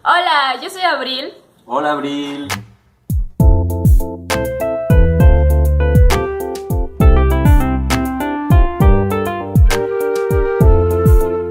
Hola, yo soy Abril. Hola, Abril.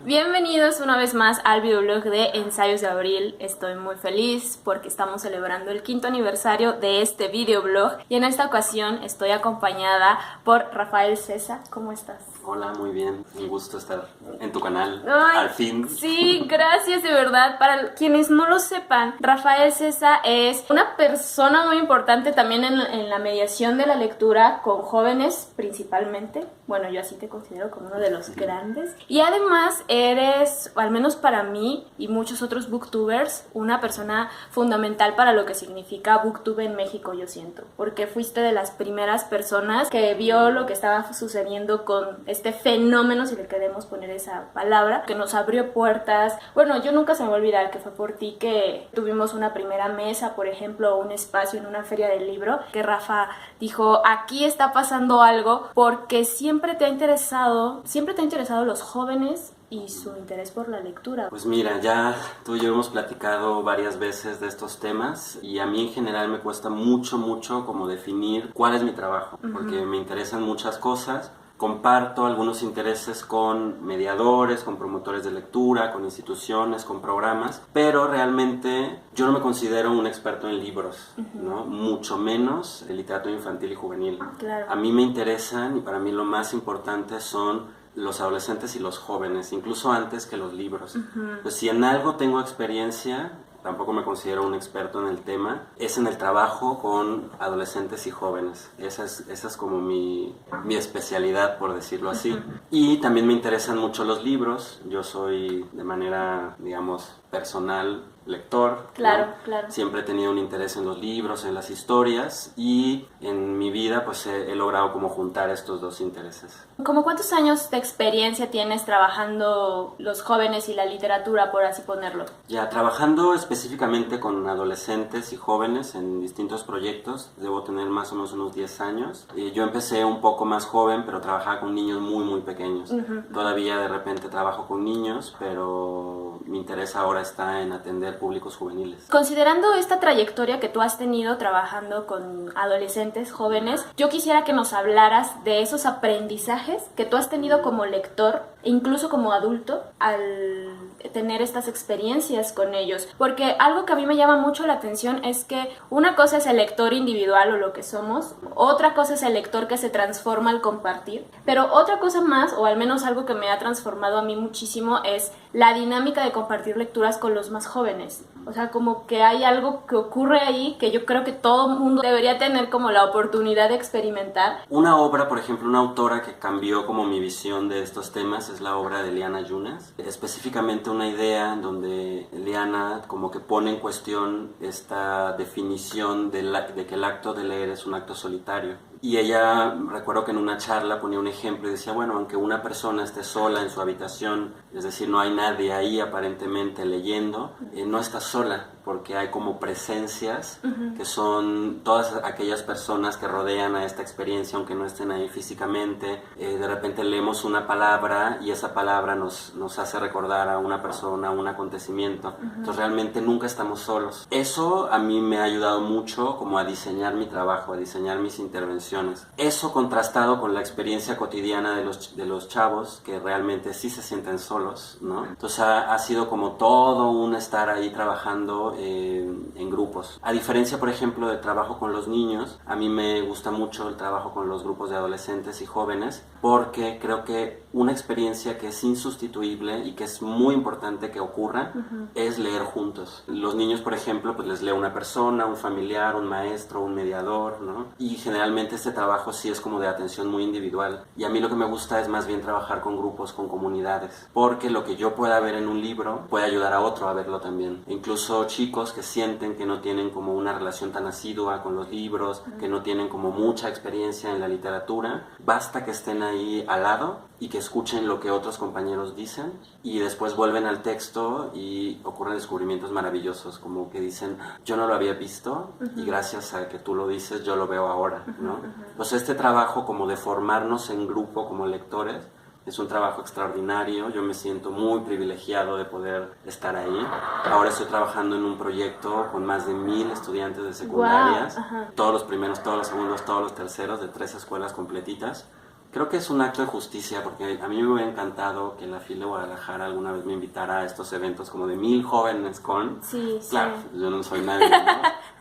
Bienvenidos una vez más al videoblog de Ensayos de Abril. Estoy muy feliz porque estamos celebrando el 5º aniversario de este videoblog y en esta ocasión estoy acompañada por Rafael César. ¿Cómo estás? Hola, muy bien. Un gusto estar en tu canal. Ay, Al fin. Sí, gracias de verdad. Para quienes no lo sepan, Rafael César es una persona muy importante también en la mediación de la lectura con jóvenes principalmente. Bueno, yo así te considero como uno de los grandes. Y además eres, al menos para mí y muchos otros booktubers, una persona fundamental para lo que significa booktube en México, yo siento. Porque fuiste de las primeras personas que vio lo que estaba sucediendo con este fenómeno, si le queremos poner esa palabra, que nos abrió puertas. Bueno, yo nunca se me va a olvidar que fue por ti que tuvimos una primera mesa, por ejemplo, un espacio en una feria del libro, que Rafa dijo, aquí está pasando algo, porque siempre te ha interesado los jóvenes y su interés por la lectura. Pues mira, ya tú y yo hemos platicado varias veces de estos temas y a mí en general me cuesta mucho como definir cuál es mi trabajo, porque me interesan muchas cosas. Comparto algunos intereses con mediadores, con promotores de lectura, con instituciones, con programas, pero realmente yo no me considero un experto en libros, ¿no? Mucho menos en literatura infantil y juvenil. Claro. A mí me interesan y para mí lo más importante son los adolescentes y los jóvenes, incluso antes que los libros. Pues si en algo tengo experiencia, tampoco me considero un experto en el tema, es en el trabajo con adolescentes y jóvenes. Esa es como mi especialidad, por decirlo así. Y también me interesan mucho los libros. Yo soy de manera, digamos, personal lector. Claro, ¿no? claro. Siempre he tenido un interés en los libros, en las historias y en mi vida pues he logrado como juntar estos dos intereses. ¿Cómo cuántos años de experiencia tienes trabajando los jóvenes y la literatura, por así ponerlo? Ya trabajando específicamente con adolescentes y jóvenes en distintos proyectos, debo tener más o menos unos 10 años. Yo empecé un poco más joven, pero trabajaba con niños muy pequeños. Todavía de repente trabajo con niños, pero mi interés ahora está en atender públicos juveniles. Considerando esta trayectoria que tú has tenido trabajando con adolescentes, jóvenes, yo quisiera que nos hablaras de esos aprendizajes que tú has tenido como lector e incluso como adulto al tener estas experiencias con ellos. Porque algo que a mí me llama mucho la atención es que una cosa es el lector individual o lo que somos, otra cosa es el lector que se transforma al compartir, pero otra cosa más, o al menos algo que me ha transformado a mí muchísimo, es la dinámica de compartir lecturas con los más jóvenes. O sea, como que hay algo que ocurre ahí que yo creo que todo mundo debería tener como la oportunidad de experimentar. Una obra, por ejemplo, una autora que cambió como mi visión de estos temas es la obra de Liana Yunas. Específicamente una idea en donde Liana como que pone en cuestión esta definición de que el acto de leer es un acto solitario. Y ella, recuerdo que en una charla ponía un ejemplo y decía, bueno, aunque una persona esté sola en su habitación, es decir, no hay nadie ahí aparentemente leyendo, no está sola, porque hay como presencias que son todas aquellas personas que rodean a esta experiencia, aunque no estén ahí físicamente. De repente leemos una palabra y esa palabra nos hace recordar a una persona, a un acontecimiento. Entonces realmente nunca estamos solos. Eso a mí me ha ayudado mucho como a diseñar mi trabajo, a diseñar mis intervenciones. Eso contrastado con la experiencia cotidiana de los chavos que realmente sí se sienten solos, ¿no? Entonces ha sido como todo un estar ahí trabajando en grupos. A diferencia, por ejemplo, del trabajo con los niños, a mí me gusta mucho el trabajo con los grupos de adolescentes y jóvenes porque creo que una experiencia que es insustituible y que es muy importante que ocurra es leer juntos. Los niños, por ejemplo, pues les lee una persona, un familiar, un maestro, un mediador, ¿no? Y generalmente este trabajo sí es como de atención muy individual. Y a mí lo que me gusta es más bien trabajar con grupos, con comunidades, porque lo que yo pueda ver en un libro puede ayudar a otro a verlo también. Incluso chicos que sienten que no tienen como una relación tan asidua con los libros, que no tienen como mucha experiencia en la literatura, basta que estén ahí al lado y que escuchen lo que otros compañeros dicen y después vuelven al texto y ocurren descubrimientos maravillosos, como que dicen, yo no lo había visto y gracias a que tú lo dices yo lo veo ahora, ¿no? Pues este trabajo como de formarnos en grupo como lectores Es un trabajo extraordinario, yo me siento muy privilegiado de poder estar ahí. Ahora estoy trabajando en un proyecto con más de 1000 estudiantes de secundarias, Wow. todos los primeros, todos los segundos, todos los terceros, de 3 escuelas completitas. Creo que es un acto de justicia porque a mí me hubiera encantado que la FIL de Guadalajara alguna vez me invitara a estos eventos como de 1000 jóvenes con... Sí, Claro, sí. yo no soy nadie, ¿no?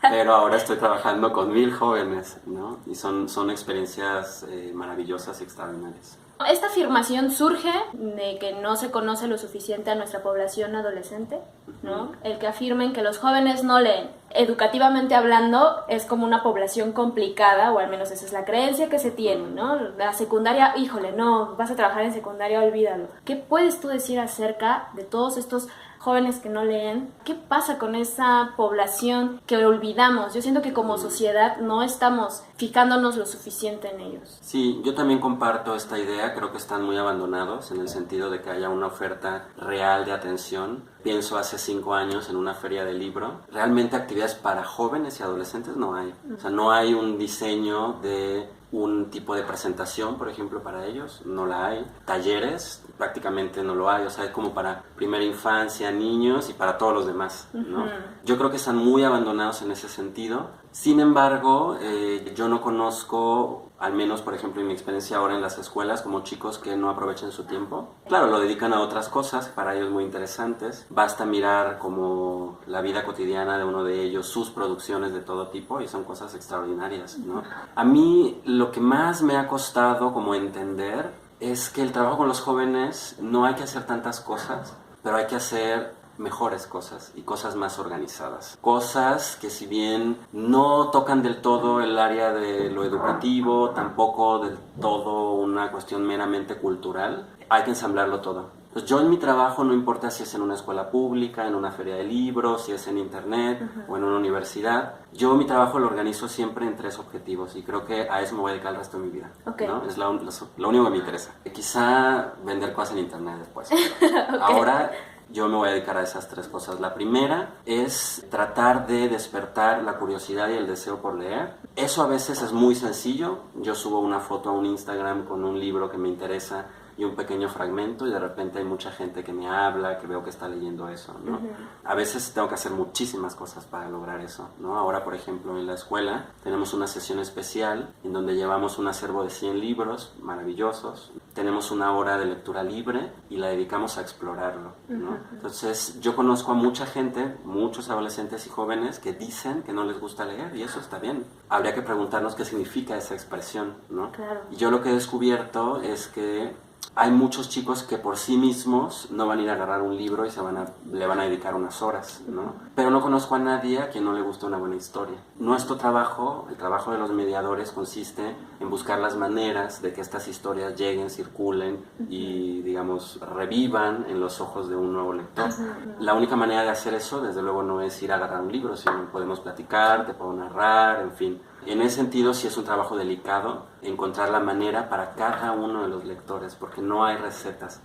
Pero ahora estoy trabajando con 1000 jóvenes, ¿no? Y son experiencias maravillosas y extraordinarias. Esta afirmación surge de que no se conoce lo suficiente a nuestra población adolescente, ¿no? El que afirmen que los jóvenes no leen. Educativamente hablando, es como una población complicada, o al menos esa es la creencia que se tiene, ¿no? La secundaria, híjole, no, vas a trabajar en secundaria, olvídalo. ¿Qué puedes tú decir acerca de todos estos jóvenes que no leen? ¿Qué pasa con esa población que olvidamos? Yo siento que como sociedad no estamos fijándonos lo suficiente en ellos. Sí, yo también comparto esta idea, creo que están muy abandonados en el sentido de que haya una oferta real de atención. Pienso hace 5 años en una feria de libro, realmente actividades para jóvenes y adolescentes no hay. O sea, no hay un diseño de un tipo de presentación, por ejemplo, para ellos, no la hay. Talleres, prácticamente no lo hay, o sea, es como para primera infancia, niños y para todos los demás, ¿no? Yo creo que están muy abandonados en ese sentido. Sin embargo, yo no conozco, al menos por ejemplo en mi experiencia ahora en las escuelas, como chicos que no aprovechen su tiempo. Claro, lo dedican a otras cosas, para ellos muy interesantes. Basta mirar como la vida cotidiana de uno de ellos, sus producciones de todo tipo, y son cosas extraordinarias, ¿no? A mí lo que más me ha costado como entender es que el trabajo con los jóvenes no hay que hacer tantas cosas, pero hay que hacer mejores cosas y cosas más organizadas. Cosas que si bien no tocan del todo el área de lo educativo, tampoco del todo una cuestión meramente cultural, hay que ensamblarlo todo. Pues yo en mi trabajo, no importa si es en una escuela pública, en una feria de libros, si es en internet o en una universidad, yo mi trabajo lo organizo siempre en 3 objetivos y creo que a eso me voy a dedicar el resto de mi vida, ¿no? Es lo único que me interesa. Quizá vender cosas en internet después. Ahora yo me voy a dedicar a esas 3 cosas. La primera es tratar de despertar la curiosidad y el deseo por leer. Eso a veces es muy sencillo. Yo subo una foto a un Instagram con un libro que me interesa y un pequeño fragmento y de repente hay mucha gente que me habla, que veo que está leyendo eso, ¿no? A veces tengo que hacer muchísimas cosas para lograr eso, ¿no? Ahora, por ejemplo, en la escuela tenemos una sesión especial en donde llevamos un acervo de 100 libros maravillosos, tenemos una hora de lectura libre y la dedicamos a explorarlo, ¿no? Entonces, yo conozco a mucha gente, muchos adolescentes y jóvenes que dicen que no les gusta leer y eso está bien. Habría que preguntarnos qué significa esa expresión, ¿no? Claro. Y yo lo que he descubierto es que hay muchos chicos que por sí mismos no van a ir a agarrar un libro y le van a dedicar unas horas, ¿no? Pero no conozco a nadie a quien no le guste una buena historia. Nuestro trabajo, el trabajo de los mediadores, consiste en buscar las maneras de que estas historias lleguen, circulen y, digamos, revivan en los ojos de un nuevo lector. La única manera de hacer eso, desde luego, no es ir a agarrar un libro, sino podemos platicar, te puedo narrar, en fin. En ese sentido sí es un trabajo delicado encontrar la manera para cada uno de los lectores, porque no hay recetas.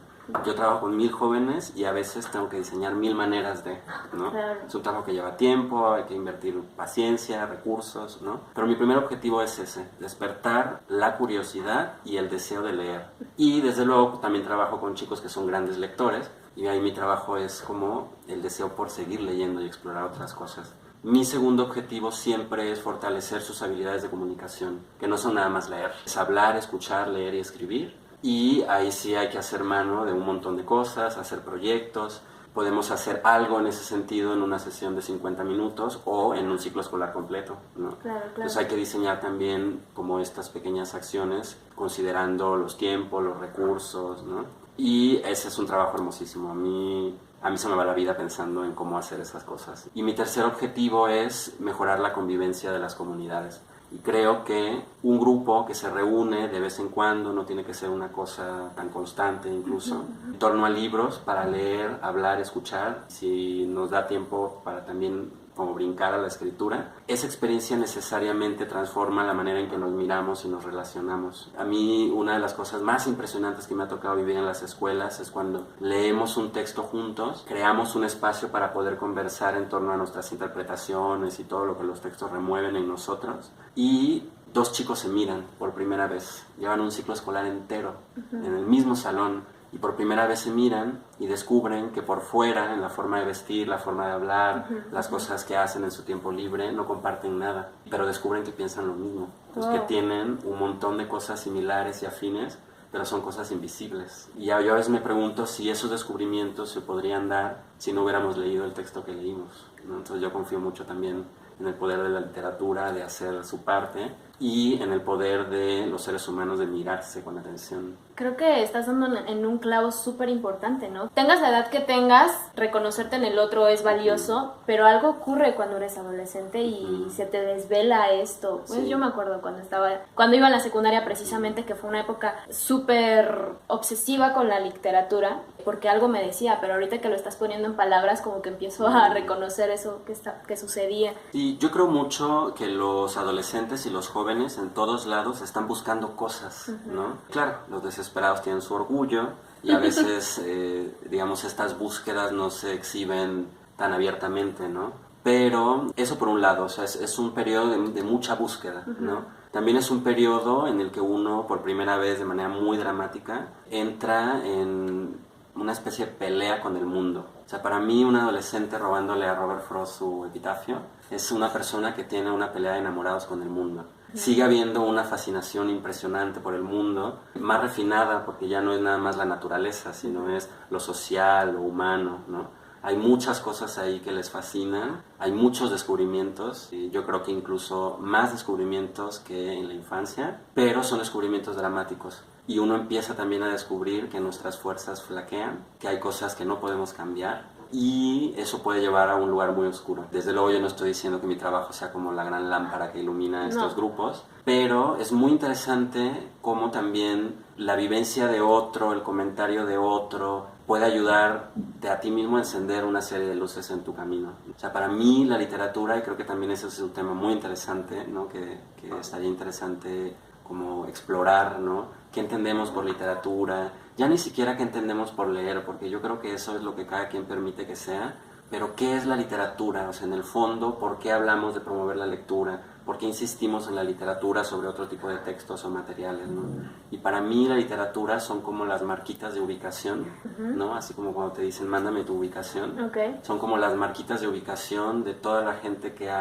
Yo trabajo con 1000 jóvenes y a veces tengo que diseñar 1000 maneras de, ¿no? Claro. Es un trabajo que lleva tiempo, hay que invertir paciencia, recursos, ¿no? Pero mi primer objetivo es ese, despertar la curiosidad y el deseo de leer. Y desde luego también trabajo con chicos que son grandes lectores y ahí mi trabajo es como el deseo por seguir leyendo y explorar otras cosas. Mi segundo objetivo siempre es fortalecer sus habilidades de comunicación, que no son nada más leer, es hablar, escuchar, leer y escribir. Y ahí sí hay que hacer mano de un montón de cosas, hacer proyectos. Podemos hacer algo en ese sentido en una sesión de 50 minutos o en un ciclo escolar completo, ¿no? Claro. Entonces hay que diseñar también como estas pequeñas acciones, considerando los tiempos, los recursos, ¿no? Y ese es un trabajo hermosísimo. A mí se me va la vida pensando en cómo hacer esas cosas. Y mi tercer objetivo es mejorar la convivencia de las comunidades. Y creo que un grupo que se reúne de vez en cuando, no tiene que ser una cosa tan constante incluso, en torno a libros para leer, hablar, escuchar, si nos da tiempo para también como brincar a la escritura, esa experiencia necesariamente transforma la manera en que nos miramos y nos relacionamos. A mí una de las cosas más impresionantes que me ha tocado vivir en las escuelas es cuando leemos un texto juntos, creamos un espacio para poder conversar en torno a nuestras interpretaciones y todo lo que los textos remueven en nosotros y dos chicos se miran por primera vez, llevan un ciclo escolar entero en el mismo salón y por primera vez se miran y descubren que por fuera, en la forma de vestir, la forma de hablar, las cosas que hacen en su tiempo libre, no comparten nada, pero descubren que piensan lo mismo. Entonces que tienen un montón de cosas similares y afines, pero son cosas invisibles. Y yo a veces me pregunto si esos descubrimientos se podrían dar si no hubiéramos leído el texto que leímos, ¿no? Entonces yo confío mucho también en el poder de la literatura de hacer su parte y en el poder de los seres humanos de mirarse con atención. Creo que estás dando en un clavo súper importante, ¿no? Tengas la edad que tengas, reconocerte en el otro es valioso, pero algo ocurre cuando eres adolescente y se te desvela esto. Pues yo me acuerdo cuando iba a la secundaria precisamente, que fue una época súper obsesiva con la literatura, porque algo me decía, pero ahorita que lo estás poniendo en palabras como que empiezo a reconocer eso que sucedía. Y yo creo mucho que los adolescentes y los jóvenes en todos lados están buscando cosas, ¿no? Claro, los desesperados tienen su orgullo y a veces, digamos, estas búsquedas no se exhiben tan abiertamente, ¿no? Pero eso por un lado, o sea, es un periodo de mucha búsqueda, ¿no? También es un periodo en el que uno, por primera vez de manera muy dramática, entra en una especie de pelea con el mundo. O sea, para mí un adolescente robándole a Robert Frost su epitafio es una persona que tiene una pelea de enamorados con el mundo. Sigue habiendo una fascinación impresionante por el mundo, más refinada porque ya no es nada más la naturaleza, sino es lo social, lo humano, ¿no? Hay muchas cosas ahí que les fascinan, hay muchos descubrimientos, y yo creo que incluso más descubrimientos que en la infancia, pero son descubrimientos dramáticos. Y uno empieza también a descubrir que nuestras fuerzas flaquean, que hay cosas que no podemos cambiar, y eso puede llevar a un lugar muy oscuro. Desde luego yo no estoy diciendo que mi trabajo sea como la gran lámpara que ilumina estos grupos, pero es muy interesante cómo también la vivencia de otro, el comentario de otro, puede ayudarte a ti mismo a encender una serie de luces en tu camino. O sea, para mí la literatura, y creo que también ese es un tema muy interesante, ¿no? que estaría interesante como explorar, ¿no? ¿Qué entendemos por literatura? Ya ni siquiera qué entendemos por leer, porque yo creo que eso es lo que cada quien permite que sea, pero ¿qué es la literatura? O sea, en el fondo, ¿por qué hablamos de promover la lectura? ¿Por qué insistimos en la literatura sobre otro tipo de textos o materiales, ¿no? Y para mí la literatura son como las marquitas de ubicación, ¿no? Así como cuando te dicen, mándame tu ubicación. Son como las marquitas de ubicación de toda la gente que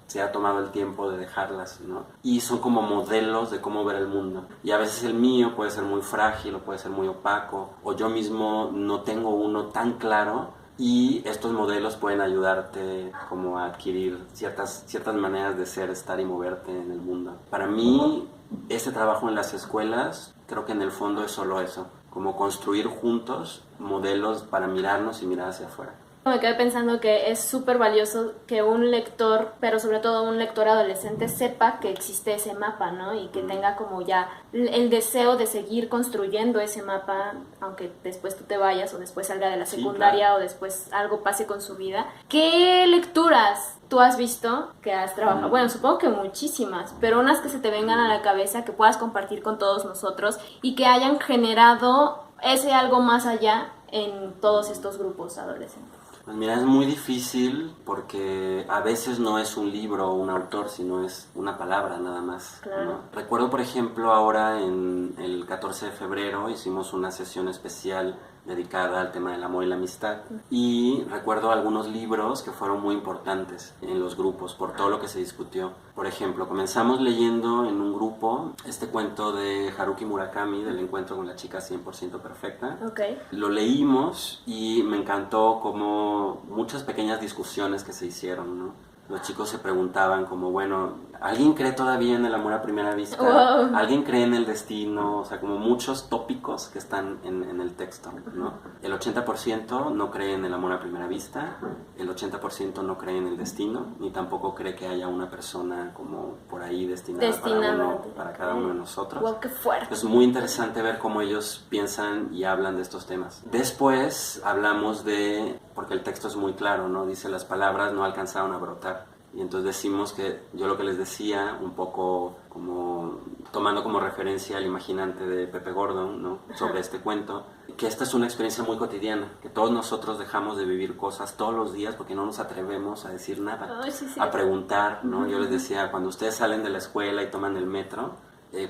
se ha tomado el tiempo de dejarlas, ¿no? Y son como modelos de cómo ver el mundo. Y a veces el mío puede ser muy frágil o puede ser muy opaco, o yo mismo no tengo uno tan claro. Y estos modelos pueden ayudarte como a adquirir ciertas maneras de ser, estar y moverte en el mundo. Para mí, este trabajo en las escuelas, creo que en el fondo es solo eso, como construir juntos modelos para mirarnos y mirar hacia afuera. Me quedé pensando que es súper valioso que un lector, pero sobre todo un lector adolescente, sepa que existe ese mapa, ¿no? Y que tenga como ya el deseo de seguir construyendo ese mapa, aunque después tú te vayas o después salga de la secundaria, claro, o después algo pase con su vida. ¿Qué lecturas tú has visto que has trabajado? Bueno, supongo que muchísimas, pero unas que se te vengan a la cabeza, que puedas compartir con todos nosotros y que hayan generado ese algo más allá en todos estos grupos adolescentes. Pues mira, es muy difícil porque a veces no es un libro o un autor, sino es una palabra nada más, claro, ¿no? Recuerdo, por ejemplo, ahora en el 14 de febrero hicimos una sesión especial dedicada al tema del amor y la amistad. Y recuerdo algunos libros que fueron muy importantes en los grupos por todo lo que se discutió. Por ejemplo, comenzamos leyendo en un grupo este cuento de Haruki Murakami, del encuentro con la chica 100% perfecta. Lo leímos y me encantó como muchas pequeñas discusiones que se hicieron, ¿no? Los chicos se preguntaban como, bueno, ¿alguien cree todavía en el amor a primera vista? Wow. ¿Alguien cree en el destino? O sea, como muchos tópicos que están en el texto, ¿no? El 80% no cree en el amor a primera vista, el 80% no cree en el destino, ni tampoco cree que haya una persona como por ahí destinada para cada uno de nosotros. Wow, qué fuerte. Es muy interesante ver cómo ellos piensan y hablan de estos temas. Después hablamos porque el texto es muy claro, ¿no? Dice, las palabras no alcanzaron a brotar. Y entonces decimos que yo lo que les decía, un poco como tomando como referencia al Imaginante de Pepe Gordon, ¿no? Sobre este cuento, que esta es una experiencia muy cotidiana, que todos nosotros dejamos de vivir cosas todos los días porque no nos atrevemos a decir nada, a preguntar, ¿no? Yo les decía, cuando ustedes salen de la escuela y toman el metro,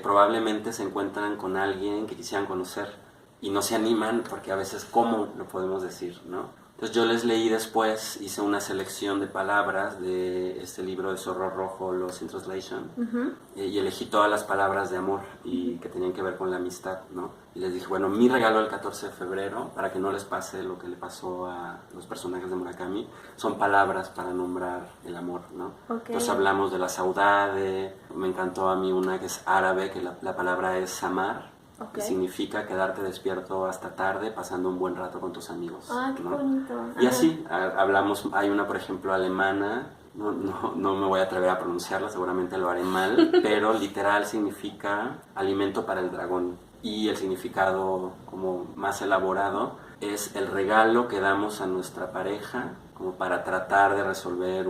probablemente se encuentran con alguien que quisieran conocer y no se animan porque a veces, ¿cómo lo podemos decir, no? Entonces yo les leí después, hice una selección de palabras de este libro de Zorro Rojo, Lost in Translation, y elegí todas las palabras de amor y que tenían que ver con la amistad, ¿no? Y les dije, bueno, mi regalo del 14 de febrero, para que no les pase lo que le pasó a los personajes de Murakami, son palabras para nombrar el amor, ¿no? Okay. Entonces hablamos de la saudade, me encantó a mí una que es árabe, que la palabra es samar, que significa quedarte despierto hasta tarde pasando un buen rato con tus amigos. Ah, qué bonito. Y así, hablamos, hay una por ejemplo alemana, no me voy a atrever a pronunciarla, seguramente lo haré mal, pero literal significa alimento para el dragón. Y el significado como más elaborado es el regalo que damos a nuestra pareja como para tratar de resolver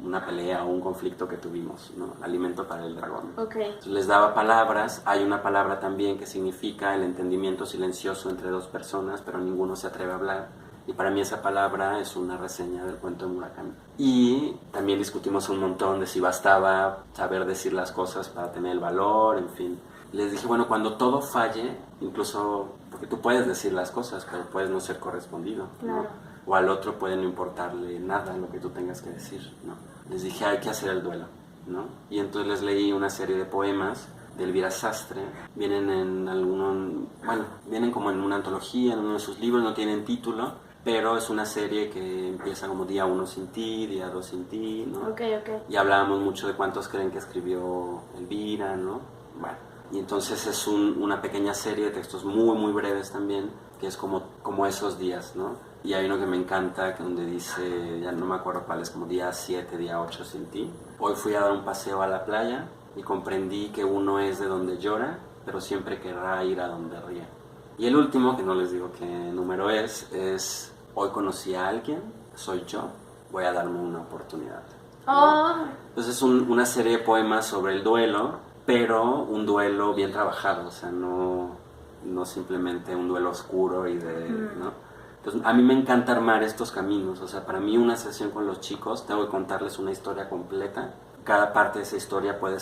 una pelea o un conflicto que tuvimos, ¿no? Alimento para el dragón. Okay. Entonces les daba palabras, hay una palabra también que significa el entendimiento silencioso entre dos personas, pero ninguno se atreve a hablar. Y para mí esa palabra es una reseña del cuento de Murakami. Y también discutimos un montón de si bastaba saber decir las cosas para tener el valor, en fin. Les dije, bueno, cuando todo falle, incluso, porque tú puedes decir las cosas, pero puedes no ser correspondido, claro, ¿no? O al otro puede no importarle nada lo que tú tengas que decir, ¿no? Les dije, hay que hacer el duelo, ¿no? Y entonces les leí una serie de poemas de Elvira Sastre, vienen vienen como en una antología, en uno de sus libros, no tienen título, pero es una serie que empieza como día 1 sin ti, día 2 sin ti, ¿no? Okay. Y hablábamos mucho de cuántos creen que escribió Elvira, ¿no? Bueno, y entonces es una pequeña serie de textos muy, muy breves también, que es como esos días, ¿no? Y hay uno que me encanta, donde dice, ya no me acuerdo cuál es, como día 7, día 8 sin ti. Hoy fui a dar un paseo a la playa y comprendí que uno es de donde llora, pero siempre querrá ir a donde ríe. Y el último, que no les digo qué número es hoy conocí a alguien, soy yo, voy a darme una oportunidad, ¿no? Entonces es una serie de poemas sobre el duelo, pero un duelo bien trabajado, o sea, no simplemente un duelo oscuro y ¿no? Entonces, a mí me encanta armar estos caminos, o sea, para mí una sesión con los chicos, tengo que contarles una historia completa. Cada parte de esa historia puedo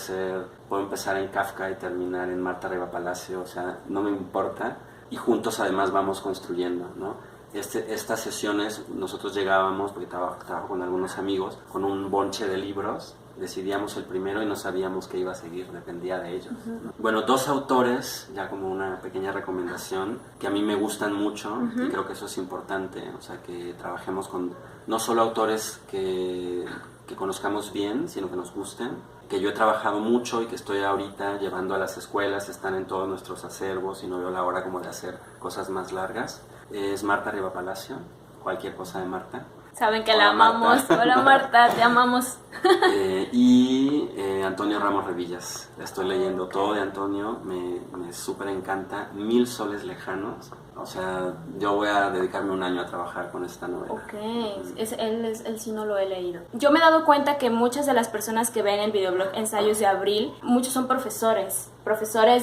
empezar en Kafka y terminar en Marta Riva Palacio, o sea, no me importa. Y juntos además vamos construyendo, ¿no? Estas sesiones nosotros llegábamos, porque trabajo con algunos amigos, con un bonche de libros, decidíamos el primero y no sabíamos qué iba a seguir, dependía de ellos, ¿no? Bueno, 2 autores, ya como una pequeña recomendación, que a mí me gustan mucho, y creo que eso es importante, o sea, que trabajemos con no solo autores que conozcamos bien, sino que nos gusten, que yo he trabajado mucho y que estoy ahorita llevando a las escuelas, están en todos nuestros acervos y no veo la hora como de hacer cosas más largas. Es Marta Riva Palacio, cualquier cosa de Marta. Saben que la amamos. Hola Marta, te amamos. Y Antonio Ramos Revillas. Estoy leyendo todo de Antonio, me súper encanta. 1000 soles lejanos. O sea, yo voy a dedicarme un año a trabajar con esta novela. Ok, él sí no lo he leído. Yo me he dado cuenta que muchas de las personas que ven el videoblog Ensayos de Abril, muchos son profesores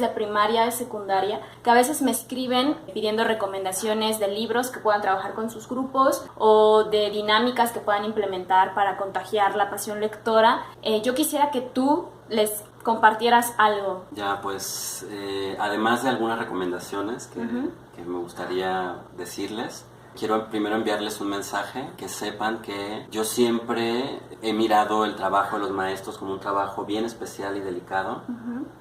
de primaria, de secundaria, que a veces me escriben pidiendo recomendaciones de libros que puedan trabajar con sus grupos o de dinámicas que puedan implementar para contagiar la pasión lectora. Yo quisiera que tú les compartieras algo. Ya, pues, además de algunas recomendaciones que me gustaría decirles, quiero primero enviarles un mensaje, que sepan que yo siempre he mirado el trabajo de los maestros como un trabajo bien especial y delicado.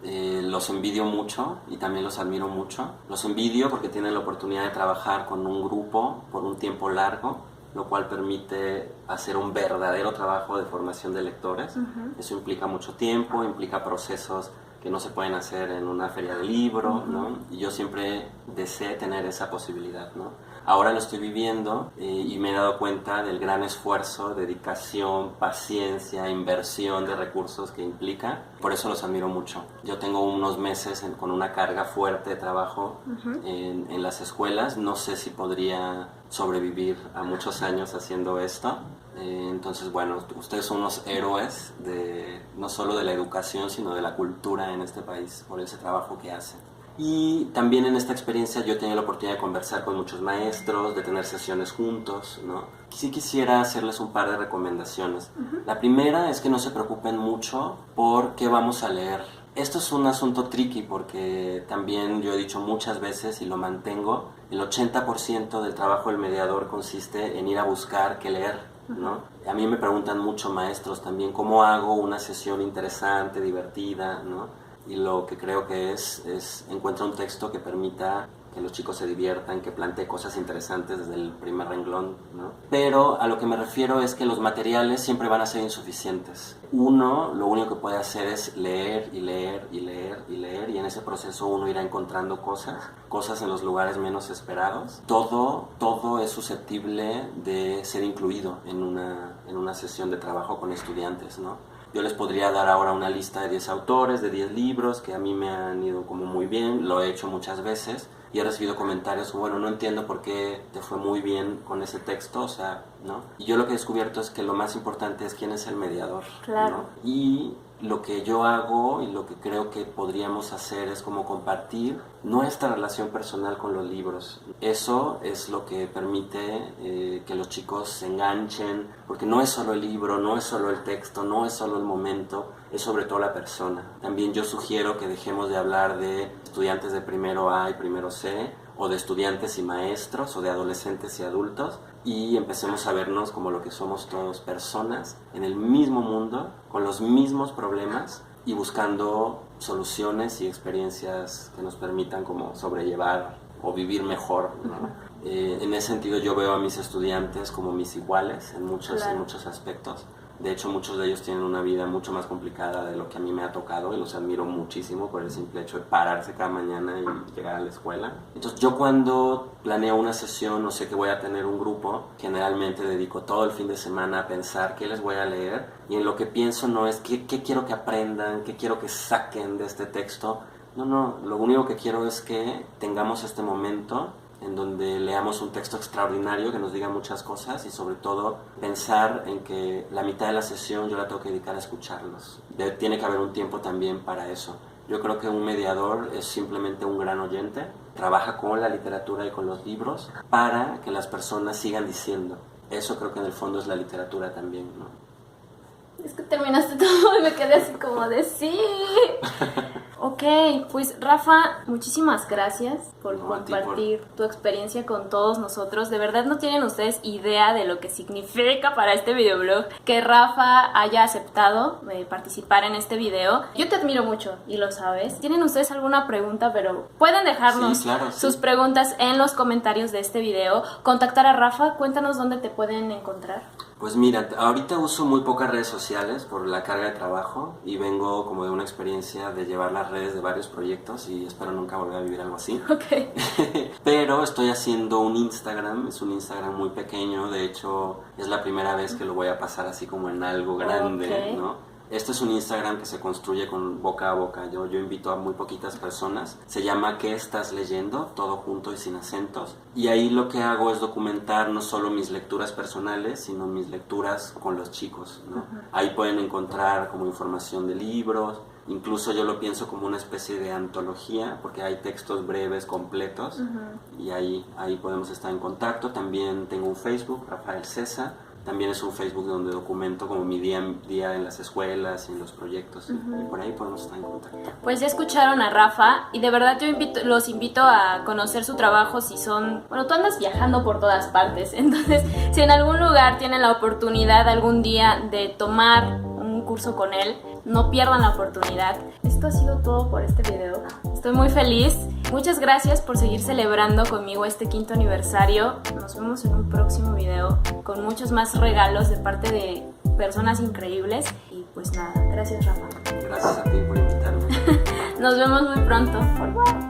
Los envidio mucho y también los admiro mucho. Los envidio porque tienen la oportunidad de trabajar con un grupo por un tiempo largo, lo cual permite hacer un verdadero trabajo de formación de lectores. Eso implica mucho tiempo, implica procesos que no se pueden hacer en una feria de libro, ¿no? Y yo siempre deseé tener esa posibilidad, ¿no? Ahora lo estoy viviendo y me he dado cuenta del gran esfuerzo, dedicación, paciencia, inversión de recursos que implica. Por eso los admiro mucho. Yo tengo unos meses con una carga fuerte de trabajo en las escuelas. No sé si podría sobrevivir a muchos años haciendo esto. Entonces, bueno, ustedes son unos héroes no solo de la educación, sino de la cultura en este país por ese trabajo que hacen. Y también en esta experiencia yo he tenido la oportunidad de conversar con muchos maestros, de tener sesiones juntos, ¿no? Sí quisiera hacerles un par de recomendaciones. La primera es que no se preocupen mucho por qué vamos a leer. Esto es un asunto tricky porque también yo he dicho muchas veces y lo mantengo, el 80% del trabajo del mediador consiste en ir a buscar qué leer, ¿no? A mí me preguntan mucho maestros también cómo hago una sesión interesante, divertida, ¿no? Y lo que creo que es encuentra un texto que permita que los chicos se diviertan, que plantee cosas interesantes desde el primer renglón, ¿no? Pero a lo que me refiero es que los materiales siempre van a ser insuficientes. Uno, lo único que puede hacer es leer y leer y leer y leer, y en ese proceso uno irá encontrando cosas en los lugares menos esperados. Todo es susceptible de ser incluido en una sesión de trabajo con estudiantes, ¿no? Yo les podría dar ahora una lista de 10 autores, de 10 libros que a mí me han ido como muy bien, lo he hecho muchas veces y he recibido comentarios, bueno, no entiendo por qué te fue muy bien con ese texto, o sea, ¿no? Y yo lo que he descubierto es que lo más importante es quién es el mediador, claro, ¿no? Y lo que yo hago y lo que creo que podríamos hacer es como compartir nuestra relación personal con los libros. Eso es lo que permite que los chicos se enganchen, porque no es solo el libro, no es solo el texto, no es solo el momento, es sobre todo la persona. También yo sugiero que dejemos de hablar de estudiantes de primero A y primero C, o de estudiantes y maestros, o de adolescentes y adultos, y empecemos a vernos como lo que somos todos, personas en el mismo mundo, con los mismos problemas y buscando soluciones y experiencias que nos permitan como sobrellevar o vivir mejor, ¿no? En ese sentido yo veo a mis estudiantes como mis iguales en muchos aspectos. De hecho, muchos de ellos tienen una vida mucho más complicada de lo que a mí me ha tocado y los admiro muchísimo por el simple hecho de pararse cada mañana y llegar a la escuela. Entonces, yo cuando planeo una sesión o sé que voy a tener un grupo, generalmente dedico todo el fin de semana a pensar qué les voy a leer, y en lo que pienso no es qué quiero que aprendan, qué quiero que saquen de este texto. No, lo único que quiero es que tengamos este momento en donde leamos un texto extraordinario que nos diga muchas cosas y sobre todo pensar en que la mitad de la sesión yo la tengo que dedicar a escucharlos. Tiene que haber un tiempo también para eso. Yo creo que un mediador es simplemente un gran oyente, trabaja con la literatura y con los libros para que las personas sigan diciendo. Eso creo que en el fondo es la literatura también, ¿no? Es que terminaste todo y me quedé así como de sí. Ok, pues Rafa, muchísimas gracias por compartir tu experiencia con todos nosotros. De verdad no tienen ustedes idea de lo que significa para este videoblog que Rafa haya aceptado participar en este video. Yo te admiro mucho y lo sabes. ¿Tienen ustedes alguna pregunta? Pero pueden dejarnos sus preguntas en los comentarios de este video. Contactar a Rafa, cuéntanos dónde te pueden encontrar. Pues mira, ahorita uso muy pocas redes sociales por la carga de trabajo y vengo como de una experiencia de llevar las redes de varios proyectos y espero nunca volver a vivir algo así. Okay. Pero estoy haciendo un Instagram, es un Instagram muy pequeño, de hecho es la primera vez que lo voy a pasar así como en algo grande, ¿no? Este es un Instagram que se construye con boca a boca. Yo invito a muy poquitas personas. Se llama ¿Qué estás leyendo? Todo junto y sin acentos. Y ahí lo que hago es documentar no solo mis lecturas personales, sino mis lecturas con los chicos, ¿no? Ahí pueden encontrar como información de libros. Incluso yo lo pienso como una especie de antología, porque hay textos breves, completos. Y ahí podemos estar en contacto. También tengo un Facebook, Rafael Cesa. También es un Facebook donde documento como mi día a día en las escuelas y en los proyectos. Y por ahí podemos estar en contacto. Pues ya escucharon a Rafa y de verdad los invito a conocer su trabajo si son... Bueno, tú andas viajando por todas partes, entonces si en algún lugar tienen la oportunidad algún día de tomar un curso con él, no pierdan la oportunidad. Esto ha sido todo por este video. Estoy muy feliz. Muchas gracias por seguir celebrando conmigo este 5º aniversario. Nos vemos en un próximo video con muchos más regalos de parte de personas increíbles. Y pues nada, gracias Rafa. Gracias a ti por invitarme. Nos vemos muy pronto. Por favor.